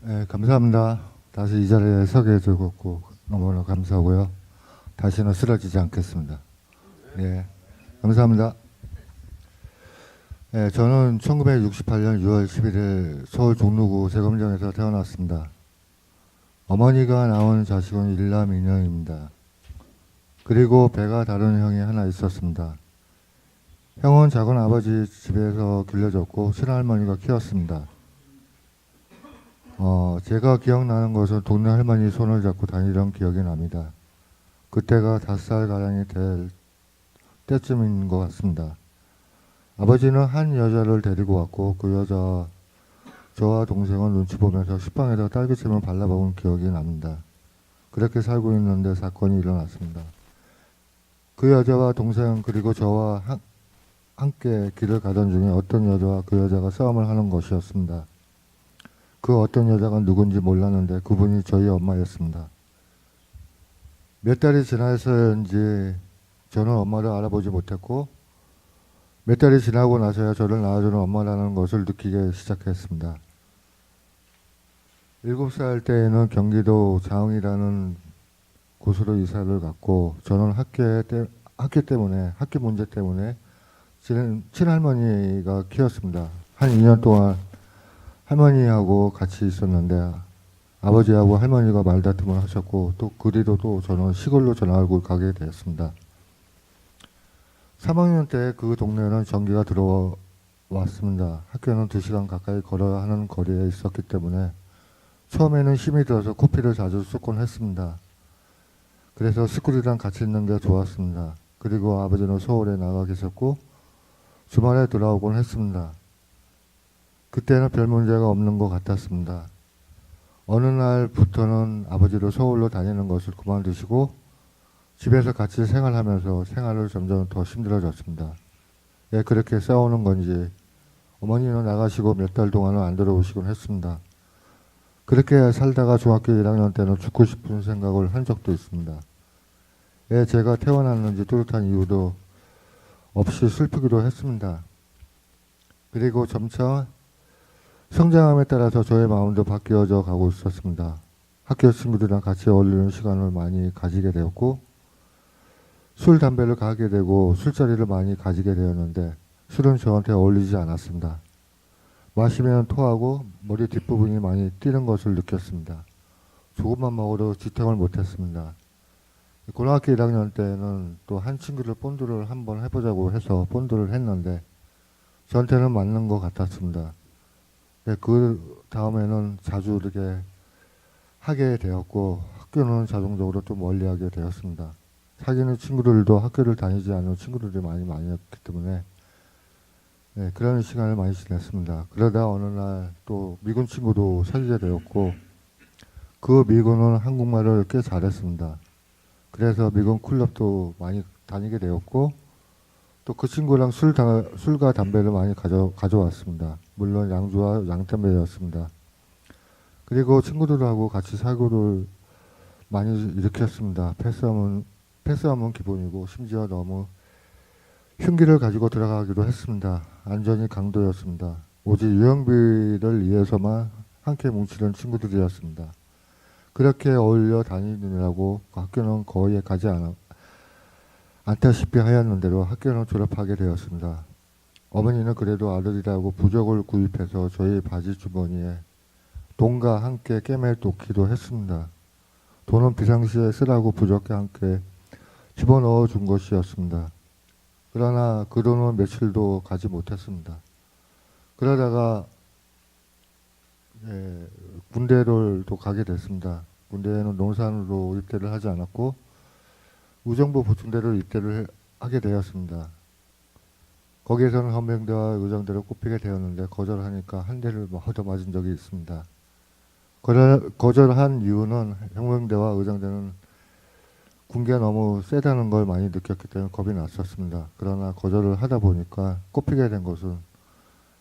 네, 감사합니다. 다시 이 자리에 서게 해주고 너무나 감사하고요. 다시는 쓰러지지 않겠습니다. 네, 감사합니다. 네, 저는 1968년 6월 11일 서울 종로구 세검정에서 태어났습니다. 어머니가 낳은 자식은 일남 이녀입니다. 그리고 배가 다른 형이 하나 있었습니다. 형은 작은 아버지 집에서 길러졌고 친할머니가 키웠습니다. 제가 기억나는 것은 동네 할머니 손을 잡고 다니던 기억이 납니다. 그때가 5살가량이 될 때쯤인 것 같습니다. 아버지는 한 여자를 데리고 왔고 그 여자 저와 동생은 눈치 보면서 식빵에다 딸기잼을 발라먹은 기억이 납니다. 그렇게 살고 있는데 사건이 일어났습니다. 그 여자와 동생 그리고 저와 함께 길을 가던 중에 어떤 여자와 그 여자가 싸움을 하는 것이었습니다. 그 어떤 여자가 누군지 몰랐는데 그분이 저희 엄마였습니다. 몇 달이 지나서인지 저는 엄마를 알아보지 못했고 몇 달이 지나고 나서야 저를 낳아주는 엄마라는 것을 느끼기 시작했습니다. 7살 때에는 경기도 자흥이라는 곳으로 이사를 갔고 저는 학교 문제 때문에 친할머니가 키웠습니다. 한 2년 동안 할머니하고 같이 있었는데 아버지하고 할머니가 말다툼을 하셨고 또 그 뒤로 또 저는 시골로 전학을 가게 되었습니다. 3학년 때 그 동네는 전기가 들어왔습니다. 학교는 2시간 가까이 걸어야 하는 거리에 있었기 때문에 처음에는 힘이 들어서 코피를 자주 쏟곤 했습니다. 그래서 스쿨이랑 같이 있는 게 좋았습니다. 그리고 아버지는 서울에 나가 계셨고 주말에 돌아오곤 했습니다. 그때는 별 문제가 없는 것 같았습니다. 어느 날부터는 아버지로 서울로 다니는 것을 그만두시고 집에서 같이 생활하면서 생활을 점점 더 힘들어졌습니다. 왜 그렇게 싸우는 건지 어머니는 나가시고 몇 달 동안은 안 들어오시곤 했습니다. 그렇게 살다가 중학교 1학년 때는 죽고 싶은 생각을 한 적도 있습니다. 왜 제가 태어났는지 뚜렷한 이유도 없이 슬프기도 했습니다. 그리고 점차 성장함에 따라서 저의 마음도 바뀌어져 가고 있었습니다. 학교 친구들이랑 같이 어울리는 시간을 많이 가지게 되었고 술, 담배를 가게 되고 술자리를 많이 가지게 되었는데 술은 저한테 어울리지 않았습니다. 마시면 토하고 머리 뒷부분이 많이 뛰는 것을 느꼈습니다. 조금만 먹어도 지탱을 못했습니다. 고등학교 1학년 때는 또 한 친구를 본드를 한번 해보자고 해서 본드를 했는데 저한테는 맞는 것 같았습니다. 그 다음에는 자주 이렇게 하게 되었고 학교는 자동적으로 또 멀리하게 되었습니다. 사귀는 친구들도 학교를 다니지 않은 친구들이 많이었기 때문에 그런 시간을 많이 지냈습니다. 그러다 어느 날 또 미군 친구도 사귀게 되었고 그 미군은 한국말을 꽤 잘했습니다. 그래서 미군 클럽도 많이 다니게 되었고 또 그 친구랑 술과 담배를 많이 가져왔습니다. 물론 양주와 양담배였습니다. 그리고 친구들하고 같이 사고를 많이 일으켰습니다. 패스하면 기본이고 심지어 너무 흉기를 가지고 들어가기도 했습니다. 안전이 강도였습니다. 오직 유형비를 위해서만 함께 뭉치는 친구들이었습니다. 그렇게 어울려 다니느라고 학교는 거의 가지 않다시피 하였는데도 학교는 졸업하게 되었습니다. 어머니는 그래도 아들이라고 부적을 구입해서 저희 바지 주머니에 돈과 함께 깨매 놓기도 했습니다. 돈은 비상시에 쓰라고 부적과 함께 집어넣어 준 것이었습니다. 그러나 그 돈은 며칠도 가지 못했습니다. 그러다가 군대를 또 가게 됐습니다. 군대에는 농산으로 입대를 하지 않았고 의정부 보충대로 입대를 하게 되었습니다. 거기에서는 헌병대와 의정대로 꼽히게 되었는데 거절하니까 한 대를 얻어맞은 적이 있습니다. 거절한 이유는 헌병대와 의정대는 군기가 너무 세다는 걸 많이 느꼈기 때문에 겁이 났었습니다. 그러나 거절을 하다 보니까 꼽히게 된 것은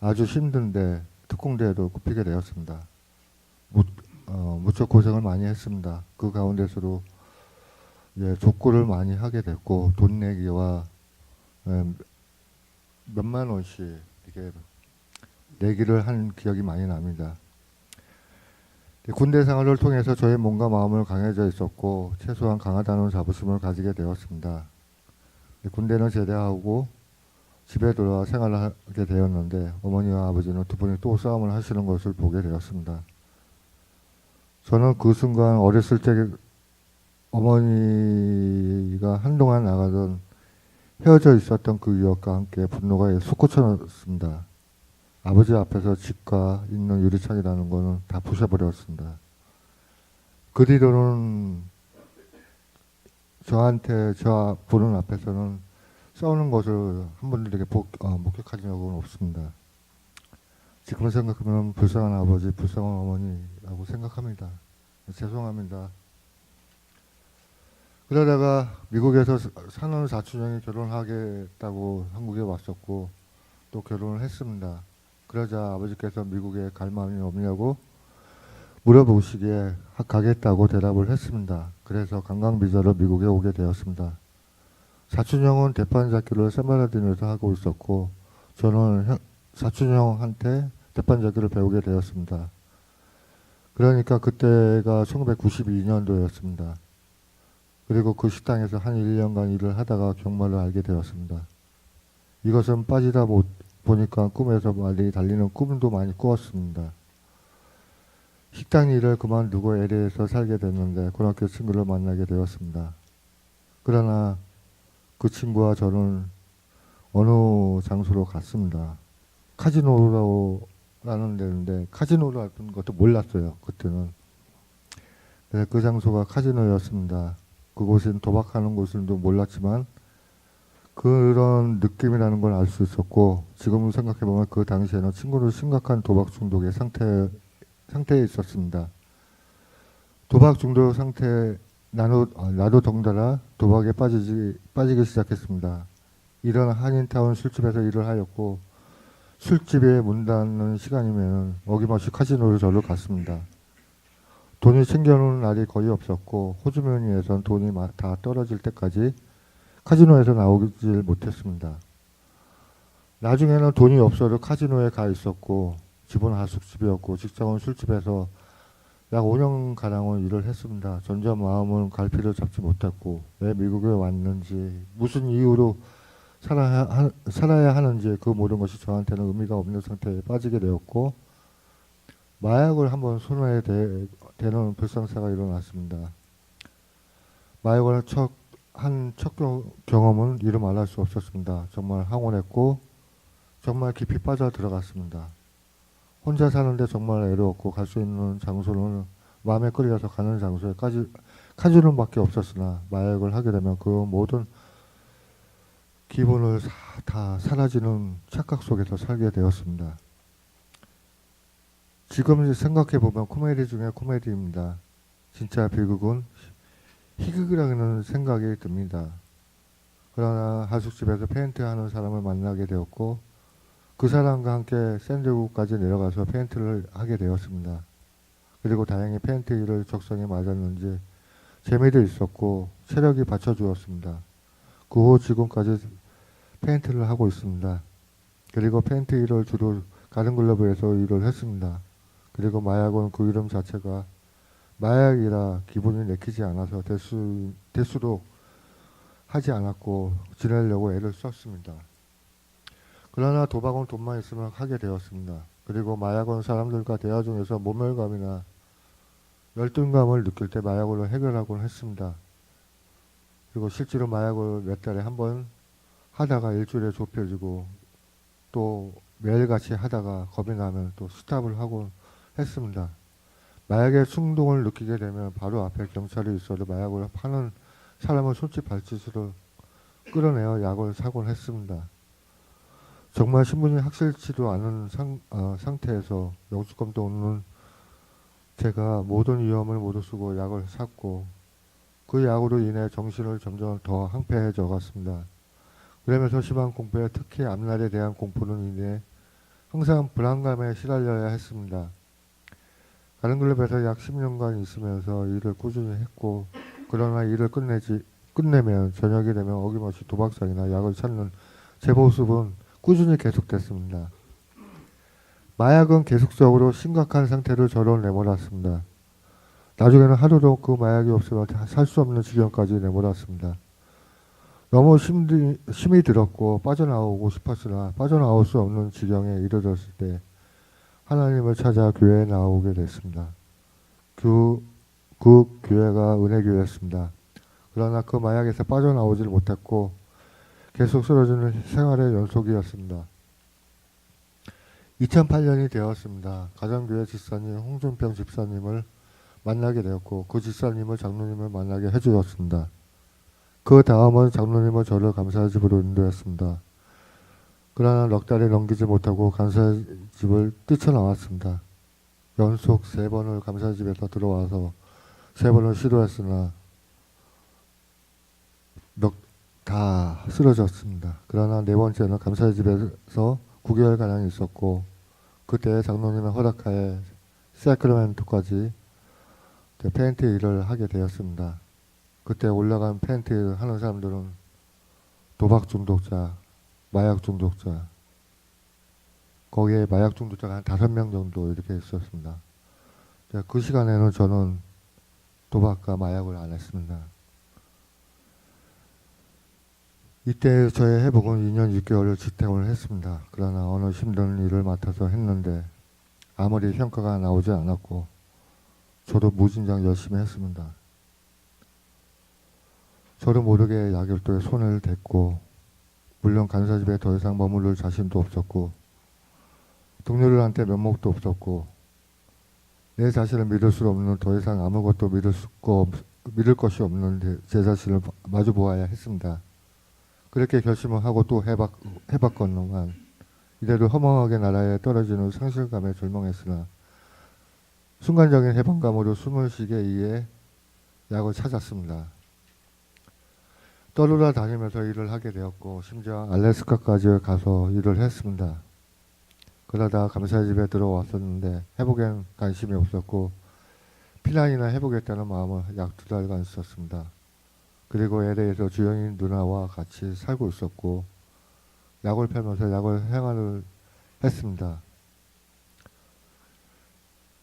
아주 힘든데 특공대에도 꼽히게 되었습니다. 무척 고생을 많이 했습니다. 그 가운데서도 족구를 많이 하게 됐고 돈 내기와 몇만 원씩 이렇게 내기를 한 기억이 많이 납니다. 군대 생활을 통해서 저의 몸과 마음을 강해져 있었고 최소한 강하다는 자부심을 가지게 되었습니다. 군대는 제대하고 집에 돌아와 생활을 하게 되었는데 어머니와 아버지는 두 분이 또 싸움을 하시는 것을 보게 되었습니다. 저는 그 순간 어렸을 때 어머니가 한동안 나가던 헤어져 있었던 그 기억과 함께 분노가 솟구쳤습니다. 아버지 앞에서 집과 있는 유리창이라는 거는 다 부셔버렸습니다. 그 뒤로는 저 보는 앞에서는 싸우는 것을 한 번도 목격한 적은 없습니다. 지금 생각하면 불쌍한 아버지, 불쌍한 어머니라고 생각합니다. 죄송합니다. 그러다가 미국에서 사는 사촌형이 결혼하겠다고 한국에 왔었고 또 결혼을 했습니다. 그러자 아버지께서 미국에 갈 마음이 없냐고 물어보시기에 가겠다고 대답을 했습니다. 그래서 관광비자로 미국에 오게 되었습니다. 사촌형은 대판잡기를 세마라딘에서 하고 있었고 저는 사촌형한테 대판잡기를 배우게 되었습니다. 그러니까 그때가 1992년도였습니다. 그리고 그 식당에서 한 1년간 일을 하다가 경마를 알게 되었습니다. 이것은 빠지다 보니까 꿈에서 많이 달리는 꿈도 많이 꾸었습니다. 식당 일을 그만두고 LA에서 살게 됐는데 고등학교 친구를 만나게 되었습니다. 그러나 그 친구와 저는 어느 장소로 갔습니다. 카지노라는 데인데 카지노라는 것도 몰랐어요. 그때는. 네, 그 장소가 카지노였습니다. 그곳은 도박하는 곳인도 몰랐지만 그런 느낌이라는 걸 알 수 있었고 지금 생각해보면 그 당시에는 친구는 심각한 도박 중독의 상태에 있었습니다. 도박 중독 상태에 나도 덩달아 도박에 빠지기 시작했습니다. 이런 한인타운 술집에서 일을 하였고 술집에 문 닫는 시간이면 어김없이 카지노를 절로 갔습니다. 돈이 챙겨놓은 날이 거의 없었고 호주머니에선 돈이 다 떨어질 때까지 카지노에서 나오질 못했습니다. 나중에는 돈이 없어도 카지노에 가 있었고 집은 하숙집이었고 직장은 술집에서 약 5년가량은 일을 했습니다. 점점 마음은 갈피를 잡지 못했고 왜 미국에 왔는지 무슨 이유로 살아야 하는지 그 모든 것이 저한테는 의미가 없는 상태에 빠지게 되었고 마약을 한번 손에 대는 불상사가 일어났습니다. 마약을 첫 경험은 이루 말할 수 없었습니다. 정말 황홀했고 정말 깊이 빠져 들어갔습니다. 혼자 사는데 정말 애로웠고 갈 수 있는 장소는 마음에 끌려서 가는 장소에까지 카지노밖에 없었으나 마약을 하게 되면 그 모든 기분을 다 사라지는 착각 속에서 살게 되었습니다. 지금 생각해보면 코미디 중에 코미디입니다. 진짜 비극은 희극이라는 생각이 듭니다. 그러나 하숙집에서 페인트하는 사람을 만나게 되었고 그 사람과 함께 샌드국까지 내려가서 페인트를 하게 되었습니다. 그리고 다행히 페인트 일을 적성에 맞았는지 재미도 있었고 체력이 받쳐주었습니다. 그 후 지금까지 페인트를 하고 있습니다. 그리고 페인트 일을 주로 가든글러브에서 일을 했습니다. 그리고 마약은 그 이름 자체가 마약이라 기분이 내키지 않아서 대수도 하지 않았고 지내려고 애를 썼습니다. 그러나 도박은 돈만 있으면 하게 되었습니다. 그리고 마약은 사람들과 대화 중에서 모멸감이나 열등감을 느낄 때 마약으로 해결하곤 했습니다. 그리고 실제로 마약을 몇 달에 한 번 하다가 일주일에 좁혀지고 또 매일같이 하다가 겁이 나면 또 스탑을 하곤 했습니다. 마약의 충동을 느끼게 되면 바로 앞에 경찰이 있어도 마약을 파는 사람을 손짓 발짓으로 끌어내어 약을 사곤 했습니다. 정말 신분이 확실치도 않은 상태에서 영주권도 없는 제가 모든 위험을 무릅쓰고 약을 샀고 그 약으로 인해 정신을 점점 더 황폐해져 갔습니다. 그러면서 심한 공포에 특히 앞날에 대한 공포로 인해 항상 불안감에 시달려야 했습니다. 가든클럽에서 약 10년간 있으면서 일을 꾸준히 했고 그러나 일을 끝내면 저녁이 되면 어김없이 도박장이나 약을 찾는 제 모습은 꾸준히 계속됐습니다. 마약은 계속적으로 심각한 상태를 저로 내몰았습니다. 나중에는 하루도 그 마약이 없으면 살 수 없는 지경까지 내몰았습니다. 너무 힘이 들었고 빠져나오고 싶었으나 빠져나올 수 없는 지경에 이르렀을 때 하나님을 찾아 교회에 나오게 됐습니다. 그 교회가 은혜교회였습니다. 그러나 그 마약에서 빠져나오질 못했고 계속 쓰러지는 생활의 연속이었습니다. 2008년이 되었습니다. 가정교회 집사님 홍준평 집사님을 만나게 되었고 그 집사님을 장로님을 만나게 해주었습니다. 그 다음은 장로님은 저를 감사집으로 인도했습니다. 그러나 넉 달이 넘기지 못하고 감사집을 뛰쳐나왔습니다. 연속 3번을 감사집에서 들어와서 3번을 시도했으나 다 쓰러졌습니다. 그러나 4번째는 감사집에서 9개월가량 있었고 그때 장로님의 허락하에 세크라멘토까지 페인트 일을 하게 되었습니다. 그때 올라간 페인트 일을 하는 사람들은 도박 중독자, 마약 중독자, 거기에 마약 중독자가 한 5명 정도 이렇게 있었습니다. 그 시간에는 저는 도박과 마약을 안 했습니다. 이때 저의 회복은 2년 6개월을 지탱을 했습니다. 그러나 어느 힘든 일을 맡아서 했는데 아무리 평가가 나오지 않았고 저도 무진장 열심히 했습니다. 저도 모르게 약일도에 손을 댔고 물론 간사집에 더 이상 머무를 자신도 없었고 동료들한테 면목도 없었고 내 자신을 믿을 수 없는 더 이상 아무것도 믿을 것이 없는 제 자신을 마주 보아야 했습니다. 그렇게 결심을 하고 또 해봤건만 이대로 허망하게 나라에 떨어지는 상실감에 절망했으나 순간적인 해방감으로 숨을 쉬게 이에 약을 찾았습니다. 떠돌아 다니면서 일을 하게 되었고 심지어 알래스카까지 가서 일을 했습니다. 그러다 감사집에 들어왔었는데 회복엔 관심이 없었고 피난이나 해보겠다는 마음을 약 2달간 썼습니다. 그리고 LA에서 주영인 누나와 같이 살고 있었고 약을 팔면서 약을 생활을 했습니다.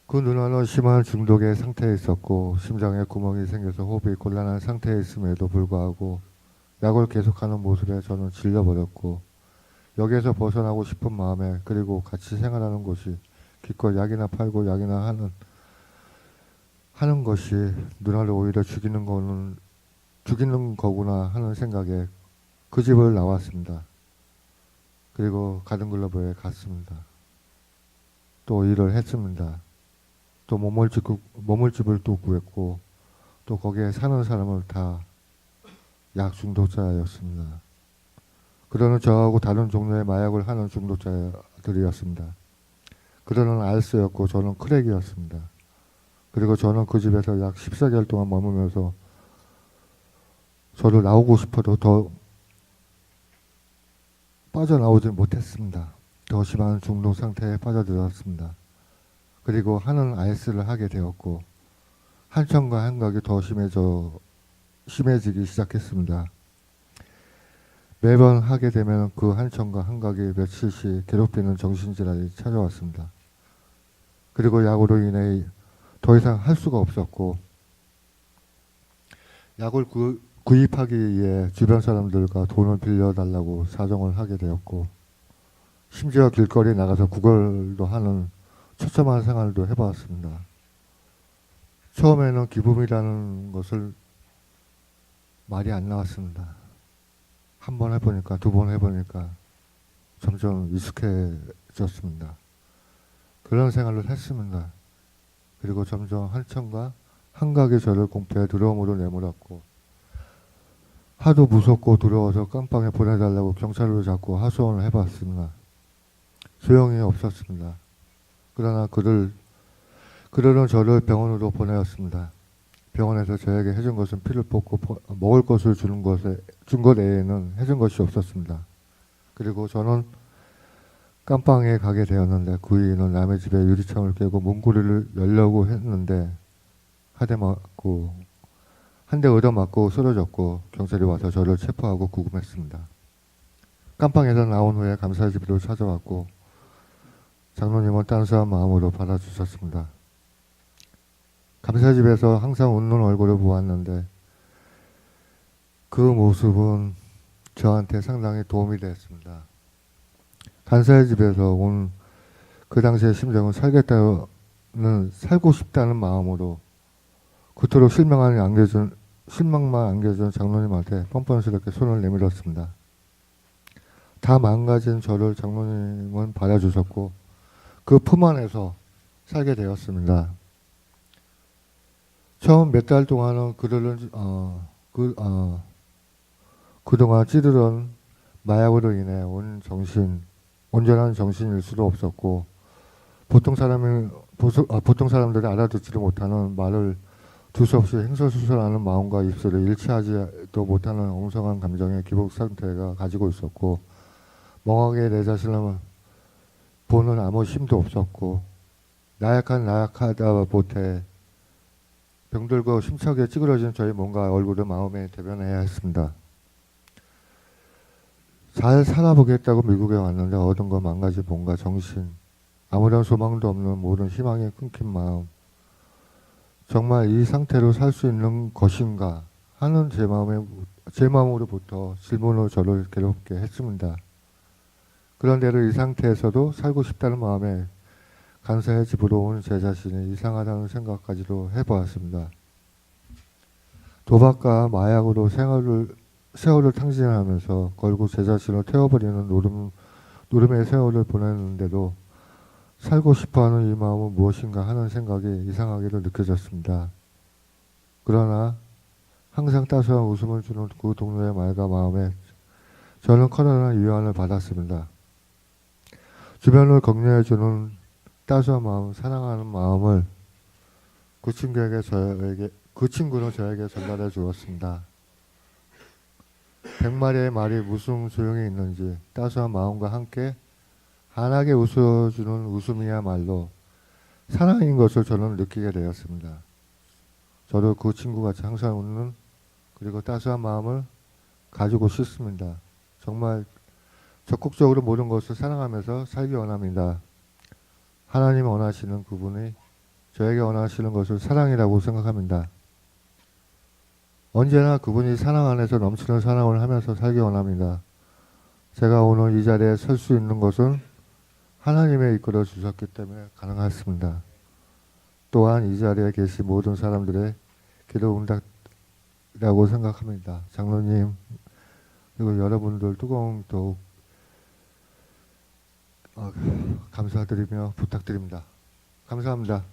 그 누나는 심한 중독의 상태에 있었고 심장에 구멍이 생겨서 호흡이 곤란한 상태에 있음에도 불구하고 약을 계속하는 모습에 저는 질려버렸고 여기에서 벗어나고 싶은 마음에 그리고 같이 생활하는 것이 기껏 약이나 팔고 약이나 하는 것이 누나를 오히려 죽이는 거구나 하는 생각에 그 집을 나왔습니다. 그리고 가든글러브에 갔습니다. 또 일을 했습니다. 또 머물집을 또 구했고 또 거기에 사는 사람을 다 약 중독자였습니다. 그들은 저하고 다른 종류의 마약을 하는 중독자들이었습니다. 그들은 알스였고 저는 크랙이었습니다. 그리고 저는 그 집에서 약 14개월 동안 머물면서 저도 나오고 싶어도 더 빠져나오지 못했습니다. 더 심한 중독 상태에 빠져들었습니다. 그리고 하는 알스를 하게 되었고 한청과 한각이 더 심해지기 시작했습니다. 매번 하게 되면 그 한청과 한각이 며칠씩 괴롭히는 정신질환이 찾아왔습니다. 그리고 약으로 인해 더 이상 할 수가 없었고 약을 구입하기 위해 주변 사람들과 돈을 빌려달라고 사정을 하게 되었고 심지어 길거리 나가서 구걸도 하는 처참한 생활도 해봤습니다. 처음에는 기부금이라는 것을 말이 안 나왔습니다. 한 번 해보니까 2번 해보니까 점점 익숙해졌습니다. 그런 생활을 했습니다. 그리고 점점 한청과 한각이 저를 공포의 두려움으로 내몰았고 하도 무섭고 두려워서 깜빵에 보내달라고 경찰을 잡고 하소연을 해봤습니다. 소용이 없었습니다. 그러나 그들은 저를 병원으로 보내었습니다. 병원에서 저에게 해준 것은 피를 뽑고 먹을 것을 준 것 외에는 해준 것이 없었습니다. 그리고 저는 깜빵에 가게 되었는데 그 이유는 남의 집에 유리창을 깨고 문고리를 열려고 했는데 한 대 얻어맞고 쓰러졌고 경찰이 와서 저를 체포하고 구금했습니다. 깜빵에서 나온 후에 감사집으로 찾아왔고 장로님은 따스한 마음으로 받아주셨습니다. 감사집에서 항상 웃는 얼굴을 보았는데 그 모습은 저한테 상당히 도움이 됐습니다. 간사의 집에서 온 그 당시의 심정은 살고 싶다는 마음으로 그토록 실망만 안겨준 장로님한테 뻔뻔스럽게 손을 내밀었습니다. 다 망가진 저를 장로님은 받아주셨고 그 품 안에서 살게 되었습니다. 처음 몇 달 동안은 그동안 찌르던 마약으로 인해 온전한 정신일 수도 없었고 보통 사람들이 알아듣지도 못하는 말을 두서없이 횡설수설하는 마음과 입술을 일치하지도 못하는 엉성한 감정의 기복 상태가 가지고 있었고 멍하게 내 자신을 보는 아무 힘도 없었고 나약하다 못해 병들고 심차게 찌그러진 저의 몸과 얼굴을 마음에 대변해야 했습니다. 잘 살아보겠다고 미국에 왔는데 얻은 건 망가진 몸과 정신, 아무런 소망도 없는 모든 희망에 끊긴 마음, 정말 이 상태로 살 수 있는 것인가 하는 제 마음으로부터 질문으로 저를 괴롭게 했습니다. 그런데도 이 상태에서도 살고 싶다는 마음에 간사의 집으로 온 제 자신이 이상하다는 생각까지도 해보았습니다. 도박과 마약으로 세월을 탕진하면서 결국 제 자신을 태워버리는 노름의 세월을 보냈는데도 살고 싶어하는 이 마음은 무엇인가 하는 생각이 이상하게도 느껴졌습니다. 그러나 항상 따스한 웃음을 주는 그 동료의 말과 마음에 저는 커다란 위안을 받았습니다. 주변을 격려해주는 따스한 마음, 사랑하는 마음을 그 친구는 저에게 전달해 주었습니다. 100마리의 말이 무슨 소용이 있는지 따스한 마음과 함께 환하게 웃어주는 웃음이야말로 사랑인 것을 저는 느끼게 되었습니다. 저도 그 친구같이 항상 웃는 그리고 따스한 마음을 가지고 싶습니다. 정말 적극적으로 모든 것을 사랑하면서 살기 원합니다. 하나님 원하시는 그분이 저에게 원하시는 것을 사랑이라고 생각합니다. 언제나 그분이 사랑 안에서 넘치는 사랑을 하면서 살기 원합니다. 제가 오늘 이 자리에 설 수 있는 것은 하나님의 이끌어 주셨기 때문에 가능했습니다. 또한 이 자리에 계신 모든 사람들의 기도 응답이라고 생각합니다. 장로님 그리고 여러분들 뜨거운 더욱 감사드리며 부탁드립니다. 감사합니다.